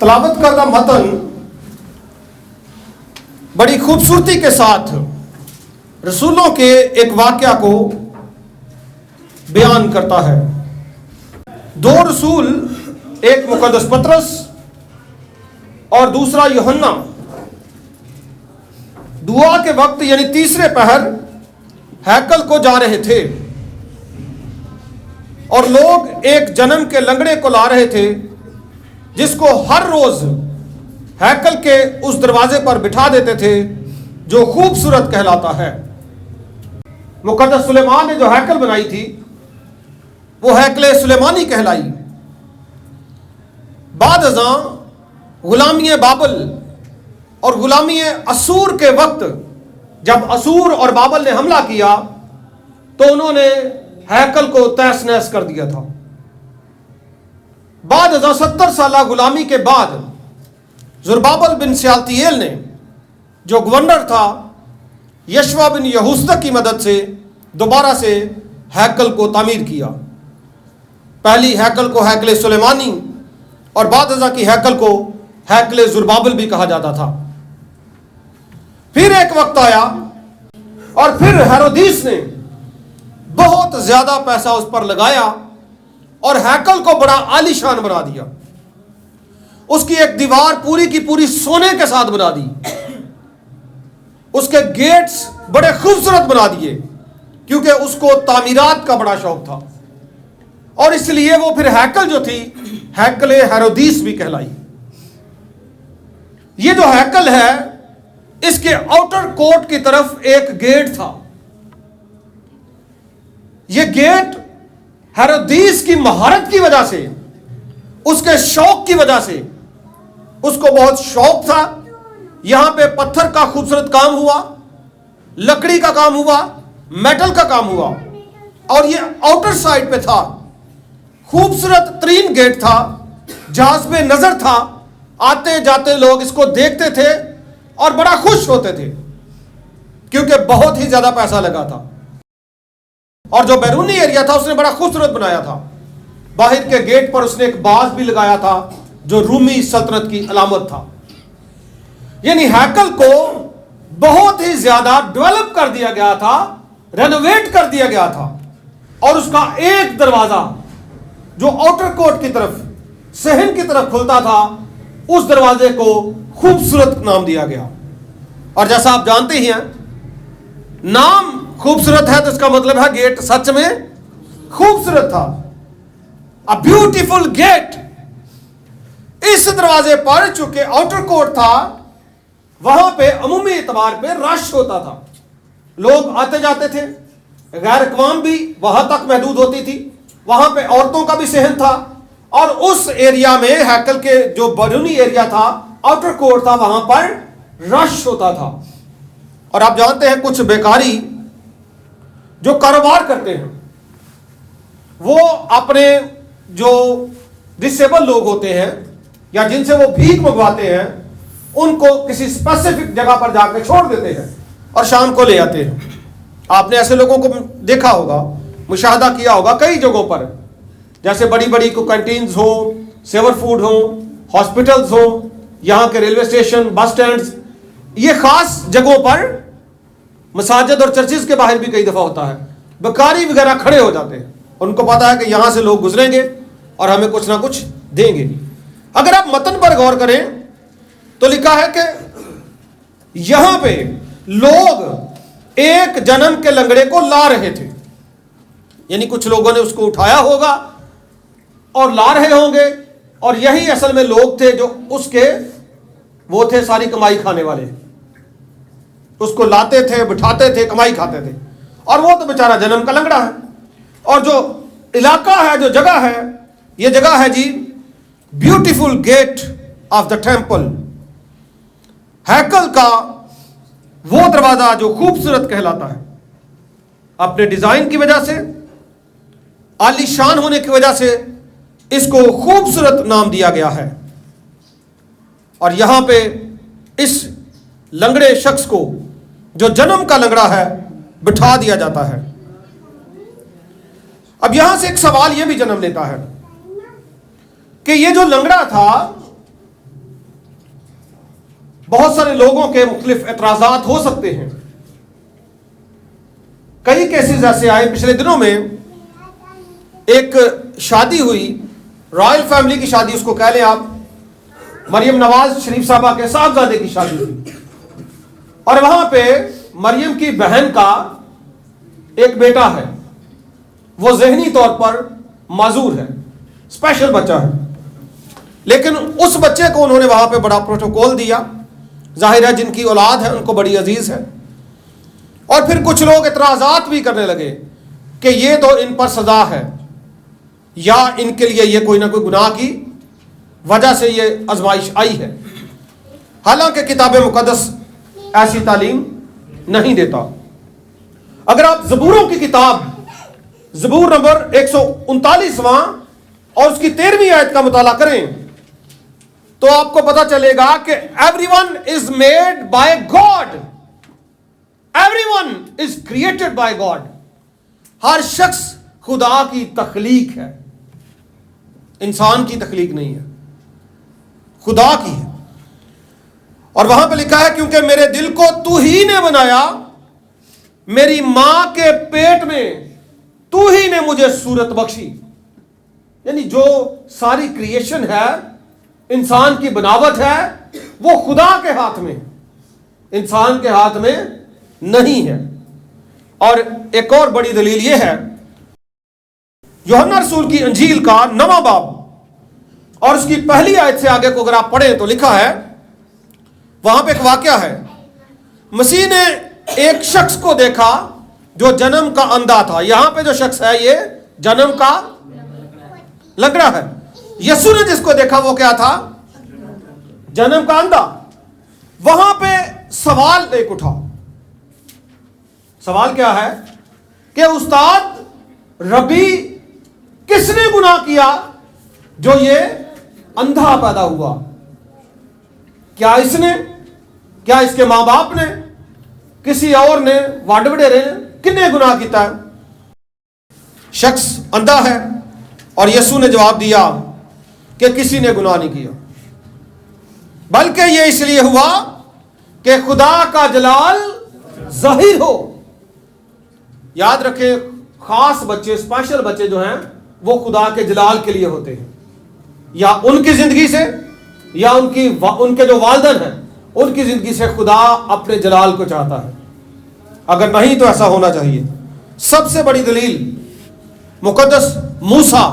तलावत करदा मतन बड़ी खूबसूरती के साथ रसूलों के एक वाक़या को बयान करता है। दो रसूल, एक मुकद्दस पतरस और दूसरा यूहन्ना, दुआ के वक्त यानी तीसरे पहर हैकल को जा रहे थे और लोग एक जन्म के लंगड़े को ला रहे थे जिसको हर रोज हैकल के उस दरवाजे पर बिठा देते थे जो खूबसूरत कहलाता है। मुकद्दस सुलेमान ने जो हैकल बनाई थी वो हैकल सुलेमानी कहलाई। बाद अज़ां गुलामी बाबल और गुलामी असूर के वक्त जब असूर और बाबल ने हमला किया तो उन्होंने हैकल को तहस नहस कर दिया था। बाद 70 साल गुलामी के बाद ज़ुरबाबल बिन सियालतिएल ने, जो गवर्नर था, यशवा बिन यहूसदा की मदद से दोबारा से हैकल को तामीर किया। पहली हैकल को हैकल सुलेमानी और बाद की हैकल को हैकल ज़ुरबाबल भी कहा जाता था। फिर एक वक्त आया और फिर हेरोदिस ने बहुत ज्यादा पैसा उस पर लगाया और हैकल को बड़ा आलीशान बना दिया। उसकी एक दीवार पूरी की पूरी सोने के साथ बना दी, उसके गेट्स बड़े खूबसूरत बना दिए क्योंकि उसको तामीरात का बड़ा शौक था और इसलिए वो फिर हैकल जो थी हैकल हेरोदिस भी कहलाई। ये जो हैकल है इसके आउटर कोर्ट की तरफ एक गेट था। यह गेट हेरोदिस की महारत की वजह से, उसके शौक की वजह से, उसको बहुत शौक था। यहां पे पत्थर का खूबसूरत काम हुआ, लकड़ी का काम हुआ, मेटल का काम हुआ और ये आउटर साइड पे था। खूबसूरत तरीन गेट था, जहाज पे नजर था। आते जाते लोग इसको देखते थे और बड़ा खुश होते थे क्योंकि बहुत ही ज्यादा पैसा लगा था। और जो बैरूनी एरिया था उसने बड़ा खूबसूरत बनाया था। बाहर के गेट पर उसने एक बाज भी लगाया था जो रूमी सल्तनत की अलामत था। यानी हैकल को बहुत ही ज्यादा डेवलप कर दिया गया था, रेनोवेट कर दिया गया था और उसका एक दरवाजा जो आउटर कोर्ट की तरफ, सहन की तरफ खुलता था, उस दरवाजे को खूबसूरत नाम दिया गया। और जैसा आप जानते ही हैं, नाम खूबसूरत है तो इसका मतलब है गेट सच में खूबसूरत था। A beautiful gate. इस दरवाजे पर चूंकि आउटर कोर्ट था, वहां पे अमूमी एतबार पे रश होता था, लोग आते जाते थे। गैर अक़वाम भी वहां तक महदूद होती थी, वहां पे औरतों का भी सहन था और उस एरिया में हैकल के जो बैरूनी एरिया था, आउटर कोर्ट था, वहां पर रश होता था। और आप जानते हैं कुछ बेकारी जो कारोबार करते हैं वो अपने जो डिसेबल लोग होते हैं या जिनसे वो भीख मंगवाते हैं उनको किसी स्पेसिफिक जगह पर जाकर छोड़ देते हैं और शाम को ले आते हैं। आपने ऐसे लोगों को देखा होगा, मुशाहदा किया होगा कई जगहों पर, जैसे बड़ी बड़ी को कैंटीन्स हो, सेवर फूड हो, हॉस्पिटल्स हो, यहाँ के रेलवे स्टेशन, बस स्टैंड्स, ये खास जगहों पर, मसाजिद और चर्चिज के बाहर भी कई दफा होता है। बेकारी वगैरह खड़े हो जाते हैं, उनको पता है कि यहां से लोग गुजरेंगे और हमें कुछ ना कुछ देंगे। अगर आप मतन पर गौर करें तो लिखा है कि यहां पे लोग एक जन्म के लंगड़े को ला रहे थे, यानी कुछ लोगों ने उसको उठाया होगा और ला रहे होंगे और यही असल में लोग थे जो उसके वो थे सारी कमाई खाने वाले। उसको लाते थे, बिठाते थे, कमाई खाते थे और वो तो बेचारा जन्म का लंगड़ा है। और जो इलाका है, जो जगह है, ये जगह है जी beautiful gate of the temple. हैकल का वो दरवाजा जो खूबसूरत कहलाता है, अपने डिजाइन की वजह से, आलीशान होने की वजह से इसको खूबसूरत नाम दिया गया है। और यहां पे इस लंगड़े शख्स को, जो जन्म का लंगड़ा है, बिठा दिया जाता है। अब यहां से एक सवाल यह भी जन्म लेता है कि ये जो लंगड़ा था बहुत सारे लोगों के मुख्तलिफ एतराज़ात हो सकते हैं। कई केसेस ऐसे आए पिछले दिनों में, एक शादी हुई, रॉयल फैमिली की शादी उसको कह लें आप, मरियम नवाज शरीफ साहबा के साहबजादे की शादी हुई, और वहां पे मरियम की बहन का एक बेटा है, वो ज़हनी तौर पर माजूर है, स्पेशल बच्चा है, लेकिन उस बच्चे को उन्होंने वहां पे बड़ा प्रोटोकॉल दिया। जाहिर है जिनकी औलाद है उनको बड़ी अजीज है। और फिर कुछ लोग इतराज़ात भी करने लगे कि ये तो इन पर सजा है, या इनके लिए ये कोई ना कोई गुनाह की वजह से ये आजमाइश आई है। हालांकि किताब मुकद्दस ऐसी तालीम नहीं देता। अगर आप ज़बूरों की किताब ज़बूर नंबर 139वां और उसकी 13वीं आयत का मुताला करें तो आपको पता चलेगा कि everyone is made by God, everyone is created by God. हर शख्स खुदा की तख्लीक है, इंसान की तख्लीक नहीं है, खुदा की है। और वहां पर लिखा है क्योंकि मेरे दिल को तू ही ने बनाया, मेरी मां के पेट में तू ही ने मुझे सूरत बख्शी। यानी जो सारी क्रिएशन है, इंसान की बनावट है, वो खुदा के हाथ में, इंसान के हाथ में नहीं है। और एक और बड़ी दलील यह है, यूहन्ना रसूल की अंजील का 9वां बाब और उसकी पहली आयत से आगे को अगर आप पढ़ें तो लिखा है, वहां पे एक वाकया है। मसीह ने एक शख्स को देखा जो जन्म का अंधा था। यहां पे जो शख्स है ये जन्म का लंगड़ा है। यीशु ने जिसको देखा वो क्या था? जन्म का अंधा। वहां पे सवाल एक उठा। सवाल क्या है कि उस्ताद, रबी, किसने गुनाह किया जो ये अंधा पैदा हुआ? क्या इसने, क्या इसके मां बाप ने, किसी और ने, वाड वडेरे ने, किन्ने गुनाह किया? शख्स अंधा है और यीशु ने जवाब दिया कि किसी ने गुनाह नहीं किया, बल्कि यह इसलिए हुआ कि खुदा का जलाल जाहिर हो। याद रखें, खास बच्चे, स्पेशल बच्चे जो हैं वो खुदा के जलाल के लिए होते हैं, या उनकी जिंदगी से या उनके जो वालिदैन हैं उनकी जिंदगी से खुदा अपने जलाल को चाहता है। अगर नहीं तो ऐसा होना चाहिए। सबसे बड़ी दलील मुकद्दस मूसा,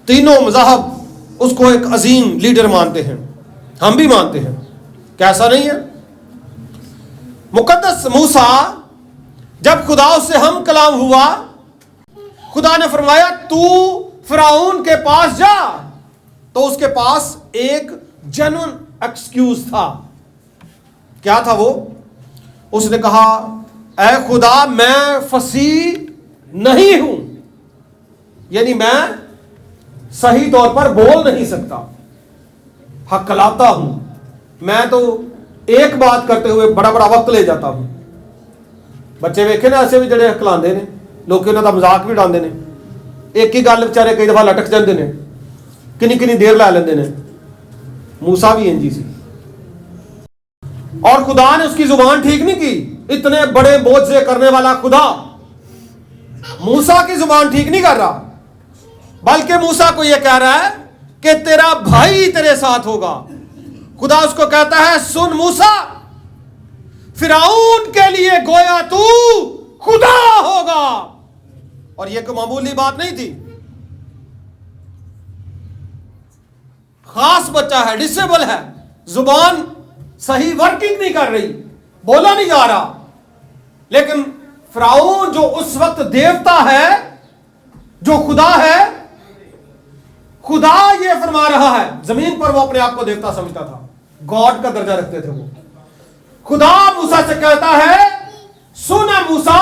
तीनों मज़ाहब उसको एक अजीम लीडर मानते हैं, हम भी मानते हैं, कैसा नहीं है? मुकद्दस मूसा जब खुदा से हम कलाम हुआ, खुदा ने फरमाया तू फिरौन के पास जा, तो उसके पास एक जेन्युइन एक्सक्यूज था। क्या था वो? उसने कहा, ऐ खुदा, मैं फसीह नहीं हूं, यानी मैं सही तौर पर बोल नहीं सकता, हकलाता हूं, मैं तो एक बात करते हुए बड़ा बड़ा वक्त ले जाता हूं। बच्चे वेखे ना ऐसे भी जड़े हकलांदे ने, लोग उन्होंने मजाक भी उड़ाते हैं, एक ही गल बेचारे कई दफा लटक जाते हैं, किन्नी देर ला लेंदे ने। मूसा भी इंजी सी, और खुदा ने उसकी जुबान ठीक नहीं की। इतने बड़े मोजज़े करने वाला खुदा मूसा की जुबान ठीक नहीं कर रहा, बल्कि मूसा को यह कह रहा है कि तेरा भाई तेरे साथ होगा। खुदा उसको कहता है, सुन मूसा, फिरौन के लिए गोया तू खुदा होगा। और यह कोई मामूली बात नहीं थी। खास बच्चा है, डिसेबल है, जुबान सही वर्किंग नहीं कर रही, बोला नहीं जा रहा, लेकिन फिरौन जो उस वक्त देवता है, जो खुदा है, खुदा ये फरमा रहा है, जमीन पर वो अपने आप को देवता समझता था, गॉड का दर्जा रखते थे वो। खुदा मूसा से कहता है, सुन मूसा,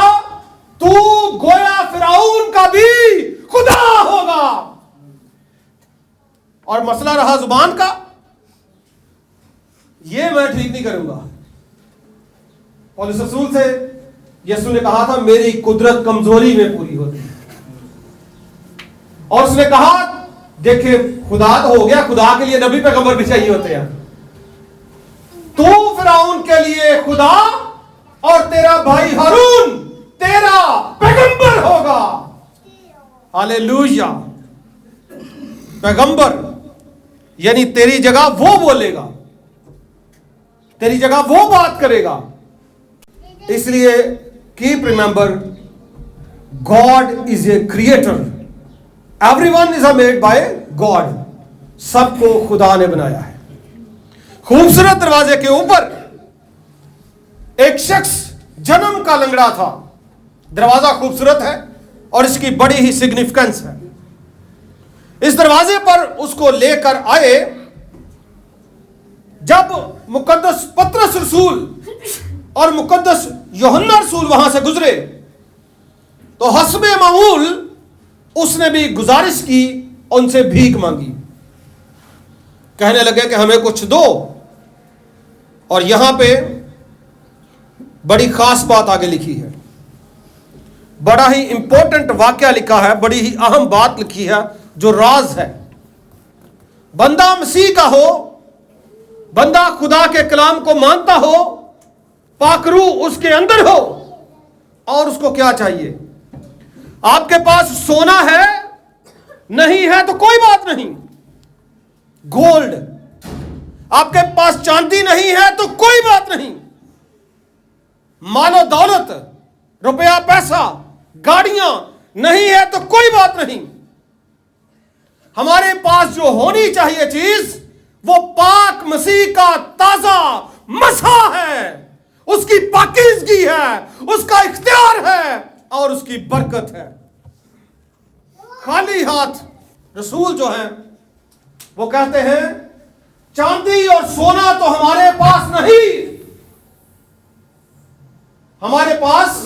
तू गोया फिरौन का भी खुदा होगा। और मसला रहा जुबान का, ये मैं ठीक नहीं करूंगा। पौलुस रसूल से यीशु ने कहा था, मेरी कुदरत कमजोरी में पूरी होती है। और उसने कहा, देखिए खुदा तो हो गया, खुदा के लिए नबी पैगंबर भी चाहिए होते हैं। तू फिरौन के लिए खुदा और तेरा भाई हारून तेरा पैगंबर होगा। हालेलुया। पैगंबर यानी तेरी जगह वो बोलेगा, तेरी जगह वो बात करेगा। इसलिए keep remember, God is a creator, everyone is made by God. सबको खुदा ने बनाया है। खूबसूरत दरवाजे के ऊपर एक शख्स जन्म का लंगड़ा था। दरवाजा खूबसूरत है और इसकी बड़ी ही सिग्निफिकेंस है। इस दरवाजे पर उसको लेकर आए। जब मुकद्दस पतरस रसूल और मुकद्दस यूहन्ना रसूल वहां से गुजरे तो हस्बे मामूल उसने भी गुजारिश की, उनसे भीख मांगी। कहने लगे कि हमें कुछ दो। और यहां पे बड़ी खास बात आगे लिखी है, बड़ा ही इंपॉर्टेंट वाक्य लिखा है, बड़ी ही अहम बात लिखी है जो राज है। बंदा मसीह का हो, बंदा खुदा के कलाम को मानता हो, पाकरू उसके अंदर हो, और उसको क्या चाहिए? आपके पास सोना है, नहीं है तो कोई बात नहीं, गोल्ड। आपके पास चांदी नहीं है तो कोई बात नहीं, मालो दौलत, रुपया पैसा, गाड़ियां नहीं है तो कोई बात नहीं। हमारे पास जो होनी चाहिए चीज वो पाक मसीह का ताजा मसा है, उसकी पाकीज़गी है, उसका इख्तियार है और उसकी बरकत है। खाली हाथ रसूल जो हैं वो कहते हैं चांदी और सोना तो हमारे पास नहीं, हमारे पास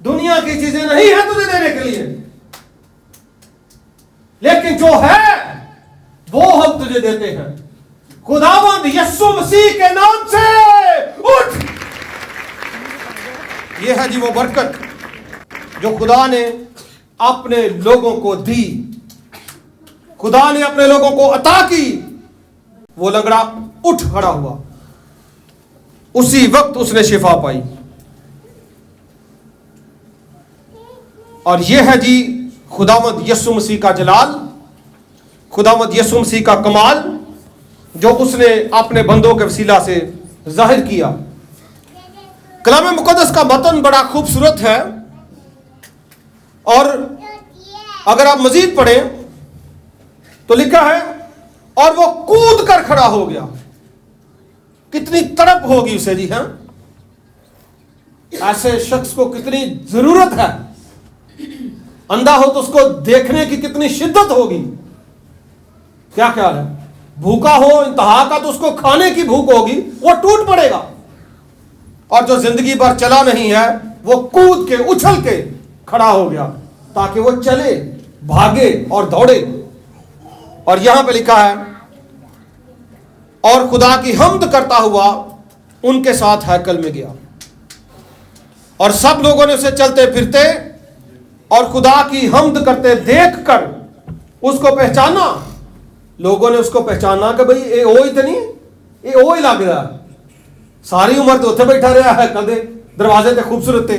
दुनिया की चीजें नहीं है तुझे देने के लिए, लेकिन जो है वो हम तुझे देते हैं। खुदावंद यीशु मसीह के नाम से उठ। यह है जी वो बरकत जो खुदा ने अपने लोगों को दी, खुदा ने अपने लोगों को अता की। वो लंगड़ा उठ खड़ा हुआ, उसी वक्त उसने शिफा पाई। और यह है जी खुदावंद यीशु मसीह का जलाल, खुदावंद यीशु मसीह का कमाल जो उसने अपने बंदों के वसीला से जाहिर किया। कलाम मुकद्दस का मतन बड़ा खूबसूरत है और अगर आप मजीद पढ़ें तो लिखा है और वो कूद कर खड़ा हो गया। कितनी तड़प होगी उसे जी। हैं ऐसे शख्स को कितनी जरूरत है, अंधा हो तो उसको देखने की कितनी शिद्दत होगी। क्या ख्याल है? भूखा हो इंतहा का तो उसको खाने की भूख होगी, वो टूट पड़ेगा। और जो जिंदगी भर चला नहीं है वो कूद के उछल के खड़ा हो गया ताकि वो चले, भागे और दौड़े। और यहां पे लिखा है और खुदा की हम्द करता हुआ उनके साथ हैकल में गया। और सब लोगों ने उसे चलते फिरते और खुदा की हम्द करते देखकर उसको पहचाना। लोगों ने उसको पहचाना कि भाई ये ओ ही तो नहीं, ये ओ ही लग रहा, सारी उम्र तो उत्थे बैठा रहा है, कदे दरवाजे ते खूबसूरत थे।